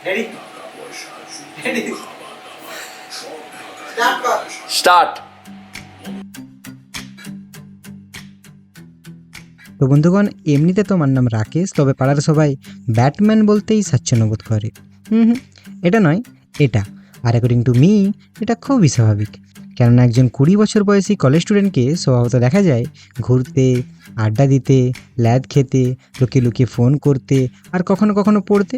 Ready ready start. তো বন্ধুগণ, এমনিতে তোমার নাম রাকেশ, তবে পাড়ার সবাই ব্যাটম্যান বলতেই স্বাচ্ছন্দ্য বোধ করে। এটা নয়, এটা। আর অ্যাকর্ডিং টু মি এটা খুবই স্বাভাবিক, কেননা একজন 20 বছর বয়সী কলেজ স্টুডেন্টকে স্বভাবত দেখা যায় ঘুরতে, আড্ডা দিতে, ল্যাদ খেতে, লুকিয়ে লুকিয়ে ফোন করতে, আর কখনো কখনো পড়তে।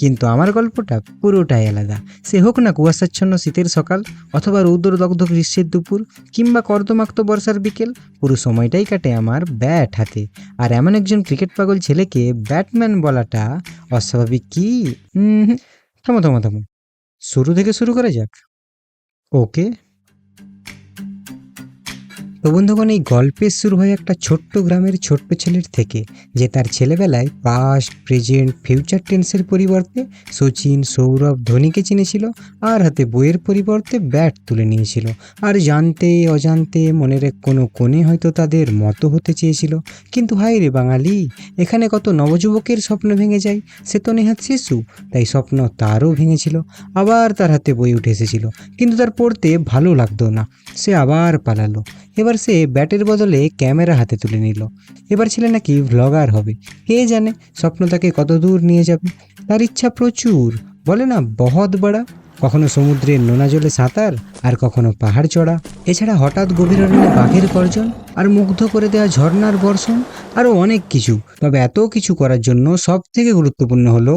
কিন্তু আমার গল্পটা পুরোটাই আলাদা। সে হোক না কুয়াশাচ্ছন্ন শীতের সকাল, অথবা রৌদ্রদগ্ধ গ্রীষ্মের দুপুর, কিংবা কর্দমাক্ত বর্ষার বিকেল, পুরো সময়টাই কাটে আমার ব্যাট হাতে। আর এমন একজন ক্রিকেট পাগল ছেলেকে ব্যাটম্যান বলাটা অস্বাভাবিক কি? থামো থামো থামো, শুরু থেকে শুরু করা যাক। ওকে। তো বন্ধুগণ, এই গল্পের শুরু হয় একটা ছোট্ট গ্রামের ছোট্ট ছেলের থেকে, যে তার ছেলেবেলায় পাস্ট, প্রেজেন্ট, ফিউচার টেন্সের পরিবর্তে সচিন, সৌরভ, ধোনিকে চিনেছিল, আর হাতে বইয়ের পরিবর্তে ব্যাট তুলে নিয়েছিল। আর জানতে অজান্তে মনের এক কোনো কোণে হয়তো তাদের মতো হতে চেয়েছিল। কিন্তু হায় রে বাঙালি, এখানে কত নবযুবকের স্বপ্ন ভেঙে যায়। সে তো নেহাত শিশু, তাই স্বপ্ন তারও ভেঙেছিল। আবার তার হাতে বই উঠে এসেছিল, কিন্তু তার পড়তে ভালো লাগতো না। সে আবার পালালো। এবার সে ব্যাটের বদলে ক্যামেরা হাতে তুলে নিল। এবার ছেলে নাকি ভ্লগার হবে। কে জানে স্বপ্ন তাকে কত দূর নিয়ে যাবে। তার ইচ্ছা প্রচুর, বলে না বহুত বড়া। কখনো সমুদ্রের নোনা জলে সাঁতার, আর কখনো পাহাড় চড়া। এছাড়া হঠাৎ গভীর অরণ্যে বাঘের গর্জন, আর মুগ্ধ করে দেওয়া ঝর্ণার বর্ষণ, আরও অনেক কিছু। তবে এত কিছু করার জন্য সব থেকে গুরুত্বপূর্ণ হলো